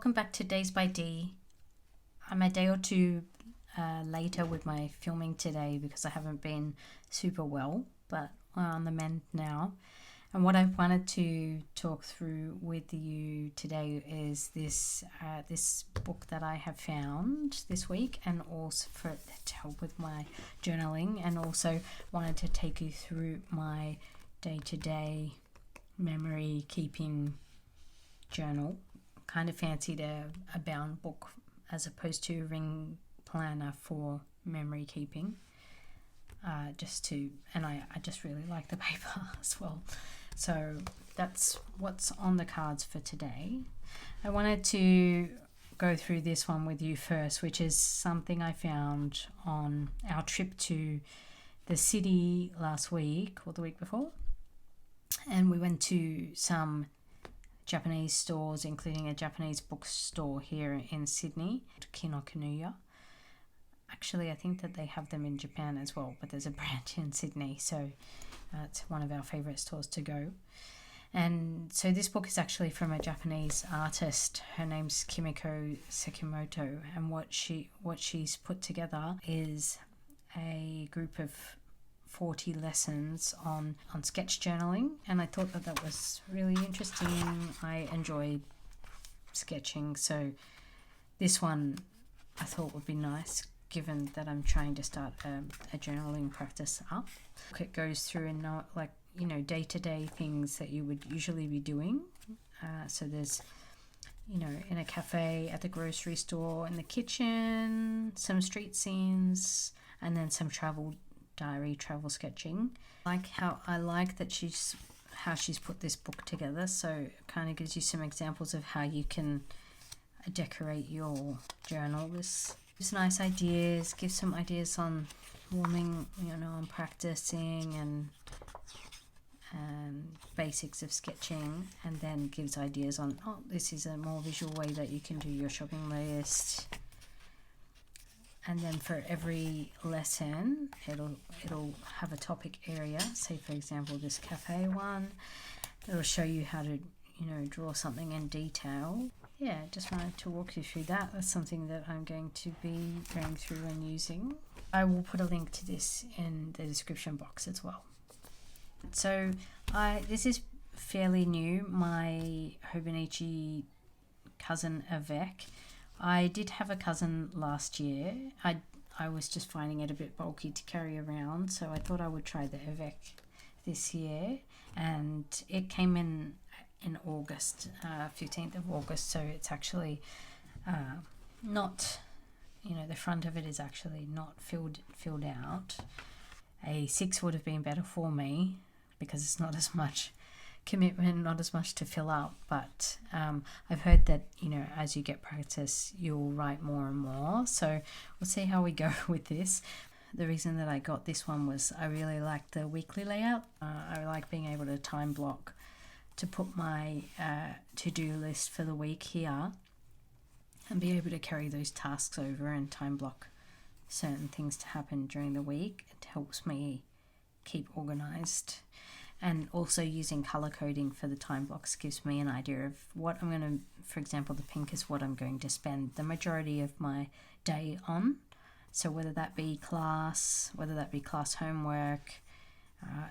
welcome back to DaysbyDee. I'm a day or two later with my filming today because I haven't been super well, but we're on the mend now. And what I wanted to talk through with you today is this book that I have found this week, and also to help with my journaling, and also wanted to take you through my day-to-day memory keeping journal. Kind of fancied a bound book as opposed to a ring planner for memory keeping. I just really like the paper as well. So that's what's on the cards for today. I wanted to go through this one with you first, which is something I found on our trip to the city last week or the week before. And we went to some Japanese stores, including a Japanese bookstore here in Sydney, Kinokuniya. Actually, I think that they have them in Japan as well, but there's a branch in Sydney, so it's one of our favourite stores to go. And so this book is actually from a Japanese artist. Her name's Kimiko Sekimoto, and what she's put together is a group of 40 lessons on sketch journaling, and I thought that was really interesting. I enjoy sketching, so this one I thought would be nice given that I'm trying to start a journaling practice up. It goes through and day-to-day things that you would usually be doing. So there's in a cafe, at the grocery store, in the kitchen, some street scenes, and then some travel sketching. I like that she's put this book together, so it kind of gives you some examples of how you can decorate your journal. This gives nice ideas, gives some ideas on warming, on practicing and basics of sketching, and then gives ideas on this is a more visual way that you can do your shopping list. And then for every lesson, it'll have a topic area. Say, for example, this cafe one. It'll show you how to, draw something in detail. Yeah, just wanted to walk you through that. That's something that I'm going to be going through and using. I will put a link to this in the description box as well. So this is fairly new. My Hobonichi cousin avec. I did have a cousin last year. I was just finding it a bit bulky to carry around, so I thought I would try the avec this year, and it came in August, 15th of August, so it's actually not, the front of it is actually not filled out. A 6 would have been better for me because it's not as much commitment, not as much to fill up, but I've heard that as you get practice you'll write more and more, so we'll see how we go with this. The reason that I got this one was I really like the weekly layout. I like being able to time block to put my to-do list for the week here and be able to carry those tasks over and time block certain things to happen during the week. It helps me keep organized. And also using color coding for the time blocks gives me an idea of what I'm going to, for example, the pink is what I'm going to spend the majority of my day on. So whether that be class homework,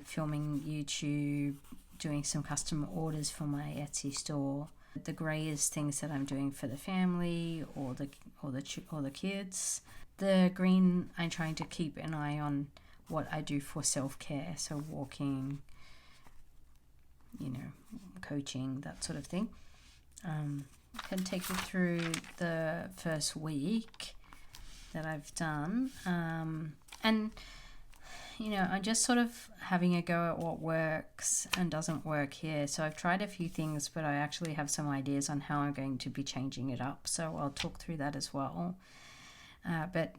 filming YouTube, doing some custom orders for my Etsy store. The grey is things that I'm doing for the family or the kids. The green, I'm trying to keep an eye on what I do for self-care, so walking, coaching, that sort of thing. I can take you through the first week that I've done, and I'm just sort of having a go at what works and doesn't work here. So I've tried a few things, but I actually have some ideas on how I'm going to be changing it up, so I'll talk through that as well. But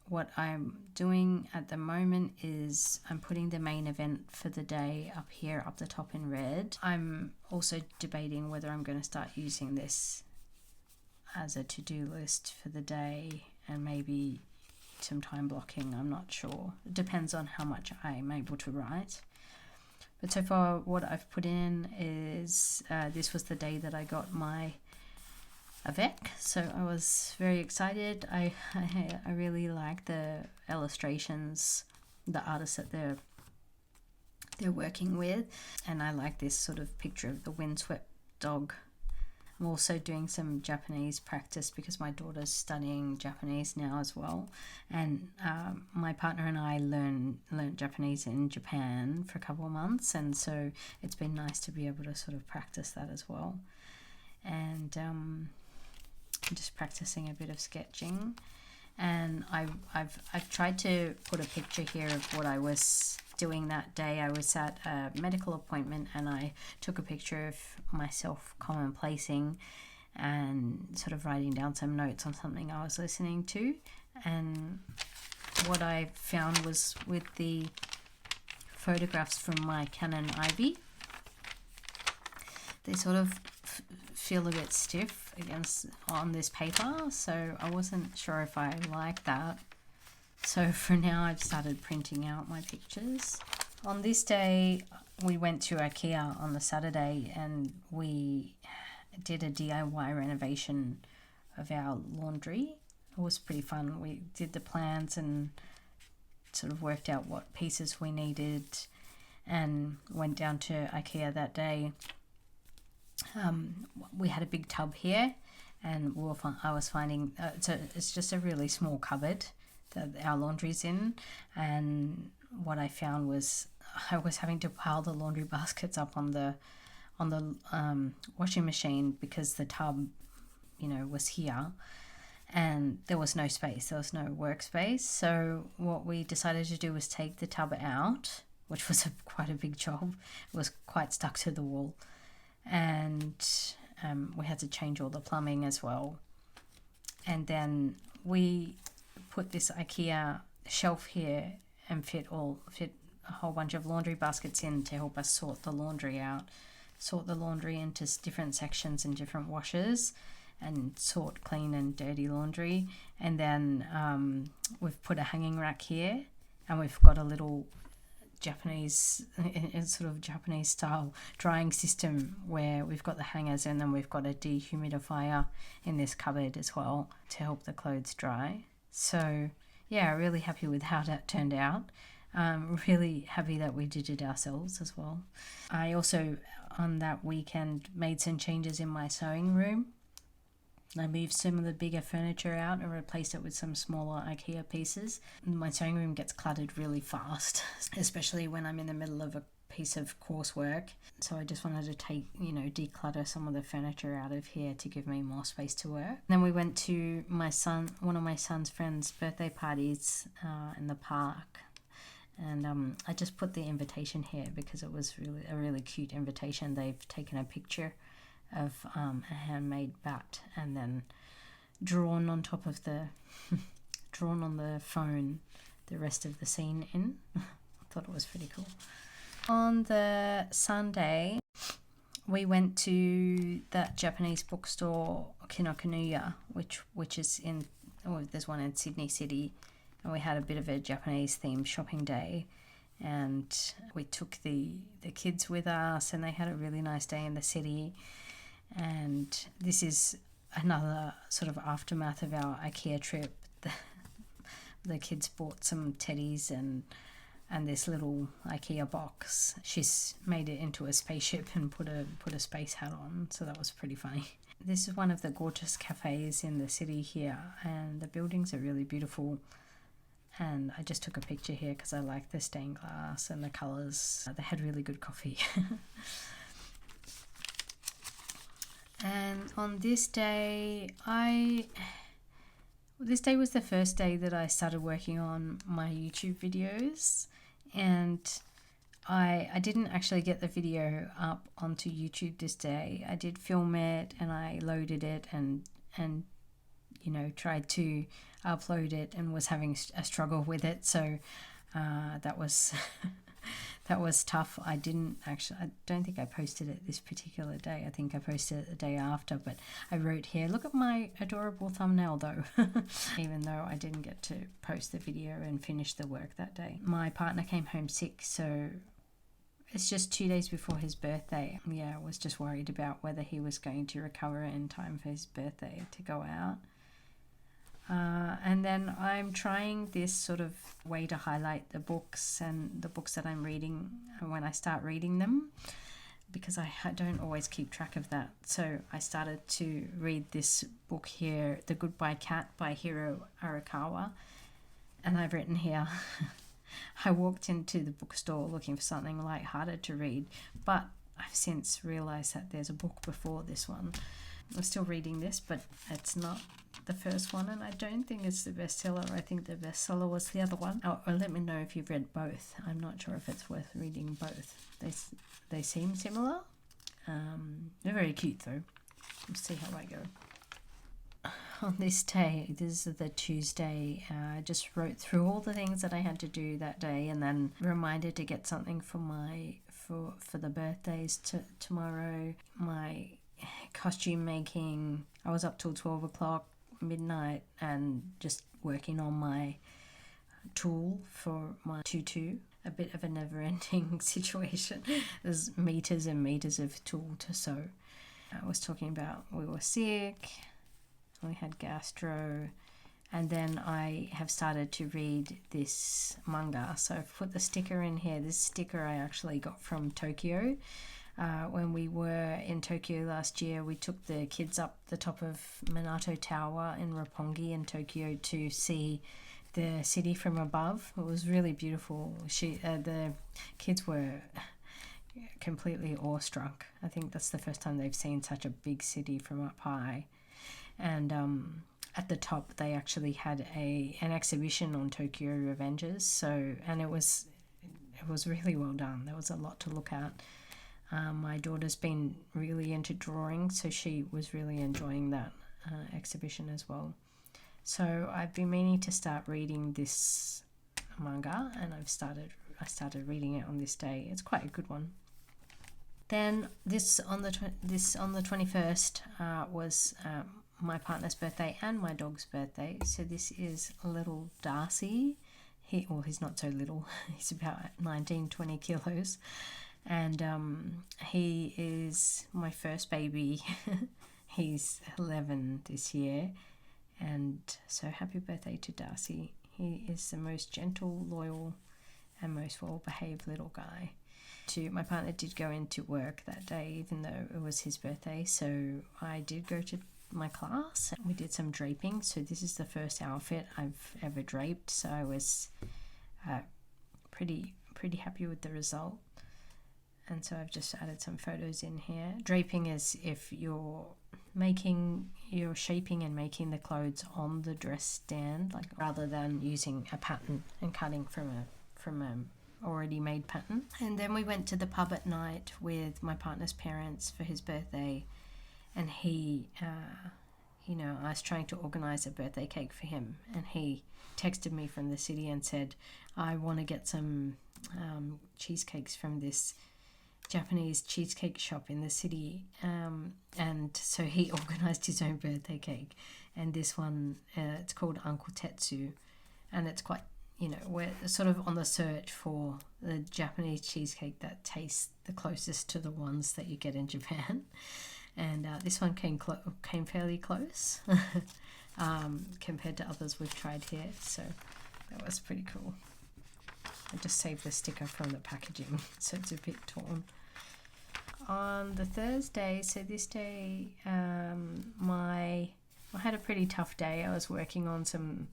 what I'm doing at the moment is I'm putting the main event for the day up here, up the top in red. I'm also debating whether I'm going to start using this as a to-do list for the day and maybe some time blocking. I'm not sure. It depends on how much I'm able to write. But so far what I've put in is this was the day that I got my avec, so I was very excited. I really like the illustrations, the artists that they're working with, and I like this sort of picture of the windswept dog. I'm also doing some Japanese practice because my daughter's studying Japanese now as well, and my partner and I learned Japanese in Japan for a couple of months, and so it's been nice to be able to sort of practice that as well. And I'm just practicing a bit of sketching, and I've tried to put a picture here of what I was doing that day. I was at a medical appointment and I took a picture of myself commonplacing and sort of writing down some notes on something I was listening to. And what I found was with the photographs from my Canon Ivy, they sort of feel a bit stiff on this paper, so I wasn't sure if I like that. So for now I've started printing out my pictures. On this day we went to IKEA on the Saturday and we did a DIY renovation of our laundry. It was pretty fun. We did the plans and sort of worked out what pieces we needed and went down to IKEA that day. We had a big tub here, and I was finding it's just a really small cupboard that our laundry's in, and what I found was I was having to pile the laundry baskets up on the washing machine because the tub, was here, and there was no space. There was no workspace. So what we decided to do was take the tub out, which was quite a big job. It was quite stuck to the wall, and we had to change all the plumbing as well. And then we put this IKEA shelf here and fit a whole bunch of laundry baskets in to help us sort the laundry into different sections and different washers, and sort clean and dirty laundry. And then we've put a hanging rack here, and we've got a little Japanese style drying system where we've got the hangers, and then we've got a dehumidifier in this cupboard as well to help the clothes dry. So yeah, really happy with how that turned out. Really happy that we did it ourselves as well. I also on that weekend made some changes in my sewing room. I moved some of the bigger furniture out and replaced it with some smaller IKEA pieces. My sewing room gets cluttered really fast, especially when I'm in the middle of a piece of coursework. So I just wanted to declutter some of the furniture out of here to give me more space to work. Then we went to one of my son's friends' birthday parties in the park. And I just put the invitation here because it was really a really cute invitation. They've taken a picture of a handmade bat and then drawn on the phone the rest of the scene in. I thought it was pretty cool. On the Sunday we went to that Japanese bookstore Kinokuniya, which is there's one in Sydney City, and we had a bit of a Japanese themed shopping day, and we took the kids with us, and they had a really nice day in the city. And this is another sort of aftermath of our IKEA trip. The kids bought some teddies and this little IKEA box. She's made it into a spaceship and put a space hat on, so that was pretty funny. This is one of the gorgeous cafes in the city here, and the buildings are really beautiful. And I just took a picture here because I like the stained glass and the colours. They had really good coffee. And on this day, this day was the first day that I started working on my YouTube videos, and I didn't actually get the video up onto YouTube this day. I did film it and I loaded it and tried to upload it and was having a struggle with it. So that was that was tough. I don't think I posted it this particular day. I think I posted it the day after, but I wrote here, look at my adorable thumbnail though, even though I didn't get to post the video and finish the work that day. My partner came home sick, so it's just 2 days before his birthday. Yeah, I was just worried about whether he was going to recover in time for his birthday to go out. And then I'm trying this sort of way to highlight the books and the books that I'm reading when I start reading them, because I don't always keep track of that. So I started to read this book here, The Goodbye Cat by Hiro Arakawa. And I've written here, I walked into the bookstore looking for something light-hearted to read, but I've since realised that there's a book before this one. I'm still reading this, but it's not the first one, and I don't think it's the bestseller. I think the bestseller was the other one. Or let me know if you've read both. I'm not sure if it's worth reading both. They seem similar. They're very cute though. We'll see how I go. On this day, this is the Tuesday, I just wrote through all the things that I had to do that day, and then reminded to get something for the birthdays tomorrow. My costume making, I was up till 12 o'clock midnight and just working on my tool for my tutu. A bit of a never-ending situation. There's meters and meters of tool to sew. I was talking about we were sick, we had gastro, and then I have started to read this manga. So I've put the sticker in here. This sticker I actually got from Tokyo. When we were in Tokyo last year, we took the kids up the top of Minato Tower in Roppongi in Tokyo to see the city from above. It was really beautiful. The kids were completely awestruck. I think that's the first time they've seen such a big city from up high. And at the top they actually had an exhibition on Tokyo Revengers. And it was really well done. There was a lot to look at. My daughter's been really into drawing, so she was really enjoying that exhibition as well. So I've been meaning to start reading this manga, and I started reading it on this day. It's quite a good one. Then this on the 21st was my partner's birthday and my dog's birthday. So this is little Darcy. He's not so little. He's about 19-20 kilos. And he is my first baby. He's 11 this year. And so happy birthday to Darcy. He is the most gentle, loyal, and most well-behaved little guy. My partner did go into work that day, even though it was his birthday. So I did go to my class. We did some draping. So this is the first outfit I've ever draped. So I was pretty happy with the result. And so I've just added some photos in here. Draping is if you're shaping and making the clothes on the dress stand, like rather than using a pattern and cutting from a already made pattern. And then we went to the pub at night with my partner's parents for his birthday, and he I was trying to organize a birthday cake for him, and he texted me from the city and said, I want to get some cheesecakes from this Japanese cheesecake shop in the city, and so he organized his own birthday cake. And this one, it's called Uncle Tetsu, and it's quite, we're sort of on the search for the Japanese cheesecake that tastes the closest to the ones that you get in Japan. And this one came fairly close compared to others we've tried here, so that was pretty cool. I just saved the sticker from the packaging, so it's a bit torn. On the Thursday, so this day, I had a pretty tough day. I was working on some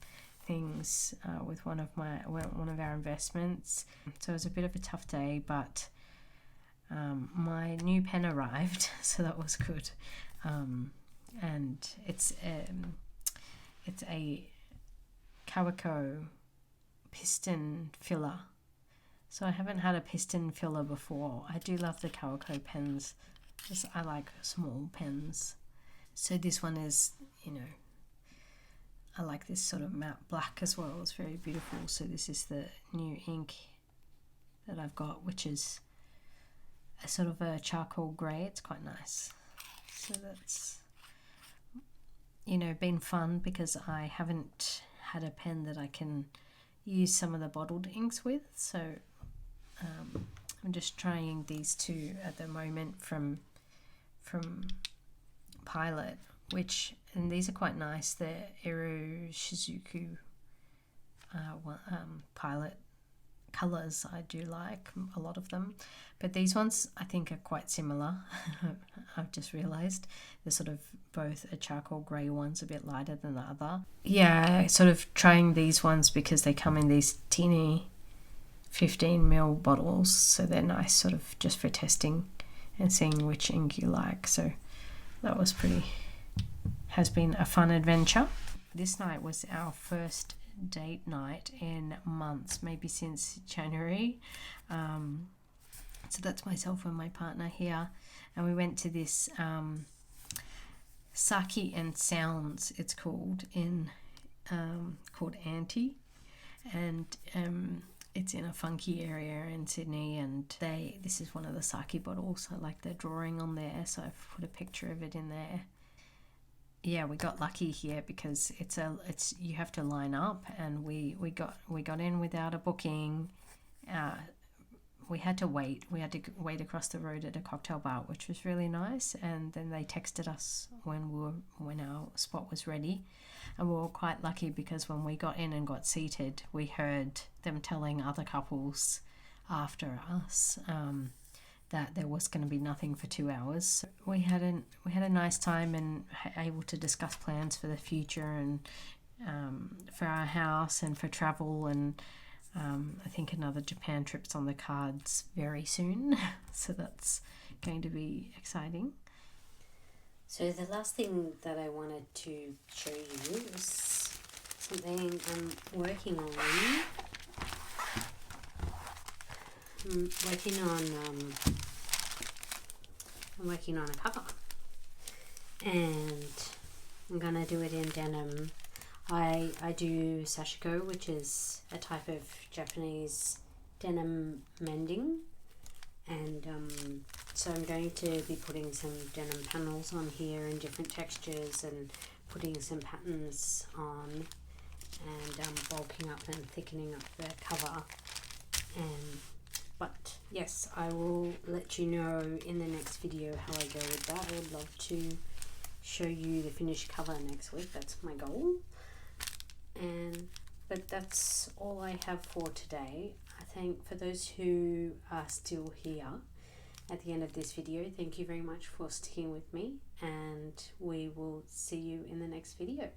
things with one of our investments, so it was a bit of a tough day, but my new pen arrived, so that was good. And it's a Kaweco piston filler. So I haven't had a piston filler before. I do love the Kaweco pens. I like small pens. So this one is, I like this sort of matte black as well. It's very beautiful. So this is the new ink that I've got, which is a sort of a charcoal grey. It's quite nice. So that's, been fun because I haven't had a pen that I can use some of the bottled inks with. So I'm just trying these two at the moment from Pilot, and these are quite nice. They're Ero Shizuku Pilot colors. I do like a lot of them, but these ones I think are quite similar. I've just realized they're sort of both a charcoal grey, one's a bit lighter than the other. Yeah, sort of trying these ones because they come in these teeny 15ml bottles, so they're nice sort of just for testing and seeing which ink you like. So that has been a fun adventure. This night was our first date night in months, maybe since January. So that's myself and my partner here, and we went to this Sake and Sounds, it's called, called Auntie, and it's in a funky area in Sydney, and this is one of the sake bottles. I like the drawing on there, so I've put a picture of it in there. Yeah, we got lucky here because it's you have to line up, and we got in without a booking. We had to wait. We had to wait across the road at a cocktail bar, which was really nice. And then they texted us when our spot was ready, and we were quite lucky because when we got in and got seated, we heard them telling other couples after us that there was going to be nothing for 2 hours. We had a nice time and able to discuss plans for the future and for our house and for travel, and I think another Japan trip's on the cards very soon, so that's going to be exciting. So the last thing that I wanted to show you is something I'm working on. I'm working on a cover, and I'm gonna do it in denim. I do sashiko, which is a type of Japanese denim mending, and so I'm going to be putting some denim panels on here in different textures and putting some patterns on, and bulking up and thickening up the cover. But yes, I will let you know in the next video how I go with that. I would love to show you the finished cover next week. That's my goal. But that's all I have for today. I think for those who are still here at the end of this video, thank you very much for sticking with me, and we will see you in the next video.